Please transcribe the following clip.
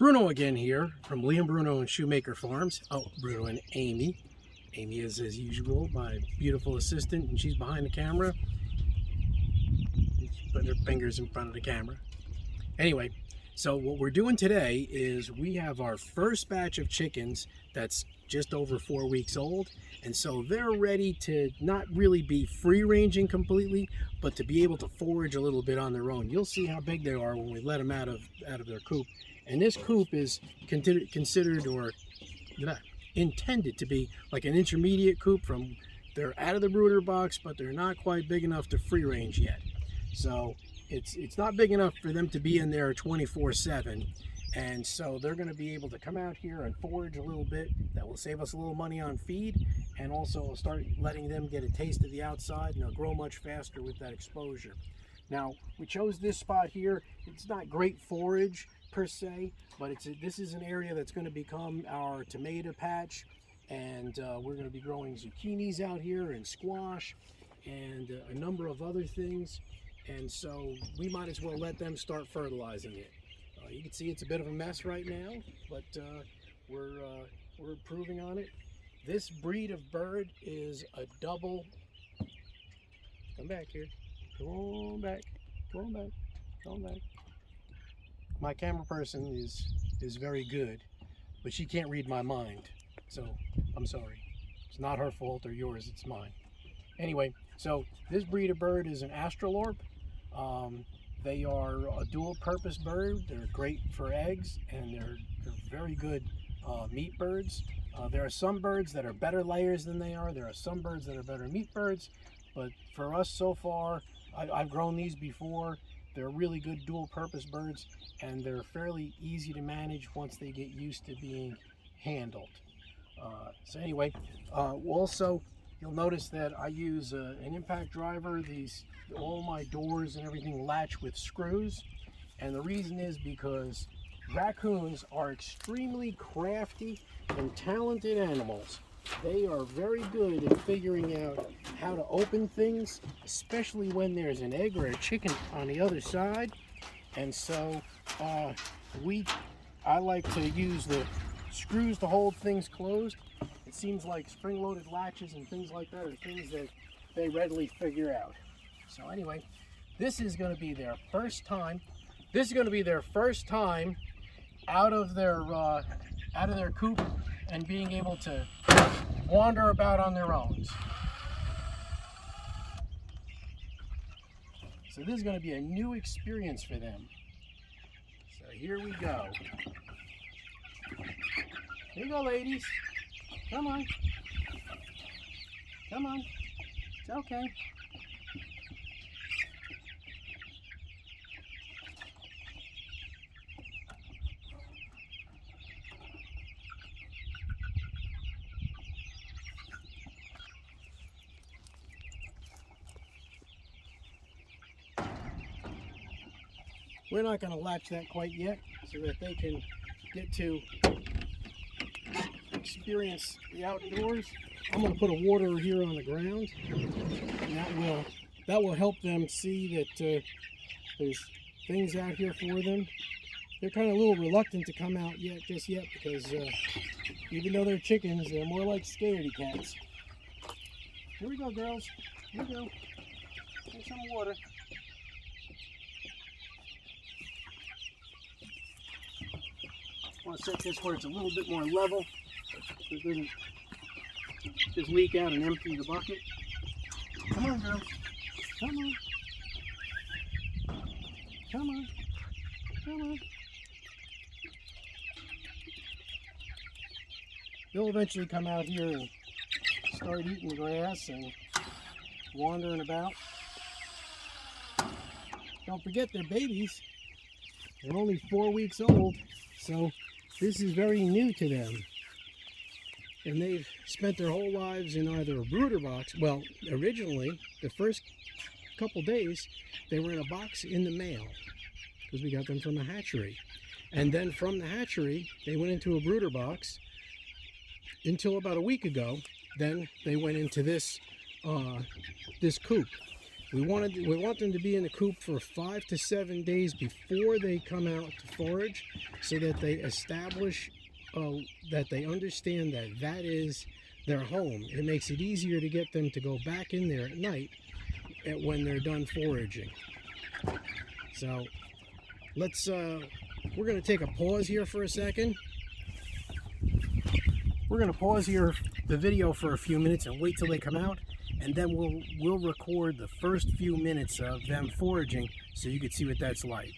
Bruno again here from Liam Bruno and Shoemaker Farms. Oh, Bruno and Amy. Amy is, as usual, my beautiful assistant, and she's behind the camera. She's putting her fingers in front of the camera. Anyway, so what we're doing today is we have our first batch of chickens that's just over 4 weeks old, and so they're ready to not really be free ranging completely, but to be able to forage a little bit on their own. You'll see how big they are when we let them out of their coop. And this coop is considered or intended to be like an intermediate coop. From they're out of the brooder box, but they're not quite big enough to free range yet. So it's not big enough for them to be in there 24/7. And so they're going to be able to come out here and forage a little bit. That will save us a little money on feed, and also start letting them get a taste of the outside, and they'll grow much faster with that exposure. Now, we chose this spot here. It's not great forage per se, but this is an area that's going to become our tomato patch, and we're going to be growing zucchinis out here and squash and a number of other things, and so we might as well let them start fertilizing it. You can see it's a bit of a mess right now, but we're improving on it. This breed of bird is a double. Come back here. Come on back. Come on back. Come on back. My camera person is very good, but she can't read my mind, so I'm sorry. It's not her fault or yours, it's mine. Anyway, so this breed of bird is an astrolorp. They are a dual purpose bird. They're great for eggs, and they're very good meat birds. There are some birds that are better layers than they are. There are some birds that are better meat birds, but for us so far, I've grown these before. They're really good dual purpose birds, and they're fairly easy to manage once they get used to being handled. So anyway, also you'll notice that I use an impact driver. All my doors and everything latch with screws, and the reason is because raccoons are extremely crafty and talented animals. They are very good at figuring out how to open things, especially when there's an egg or a chicken on the other side. And so I like to use the screws to hold things closed. It seems like spring-loaded latches and things like that are things that they readily figure out. So anyway, this is going to be their first time. This is going to be their first time out of their coop and being able to wander about on their own. So this is going to be a new experience for them. So here we go. Here you go, ladies. Come on. Come on. It's okay. We're not going to latch that quite yet, so that they can get to experience the outdoors. I'm going to put a water here on the ground, and that will help them see that there's things out here for them. They're kind of a little reluctant to come out just yet, because even though they're chickens, they're more like scaredy cats. Here we go, girls. Here we go. Here's some water. I want to set this where it's a little bit more level, so it doesn't just leak out and empty the bucket. Come on, girls. Come on. Come on. Come on. They'll eventually come out here and start eating the grass and wandering about. Don't forget, they're babies. They're only 4 weeks old, so this is very new to them. And they've spent their whole lives in either a brooder box. Well, originally, the first couple days, they were in a box in the mail, because we got them from the hatchery. And then from the hatchery, they went into a brooder box until about a week ago. Then they went into this coop. We want them to be in the coop for 5 to 7 days before they come out to forage, so that they establish that they understand that that is their home. It makes it easier to get them to go back in there at night when they're done foraging. So let's we're going to take a pause here for a second. We're going to pause here the video for a few minutes and wait till they come out, and then we'll record the first few minutes of them foraging so you can see what that's like.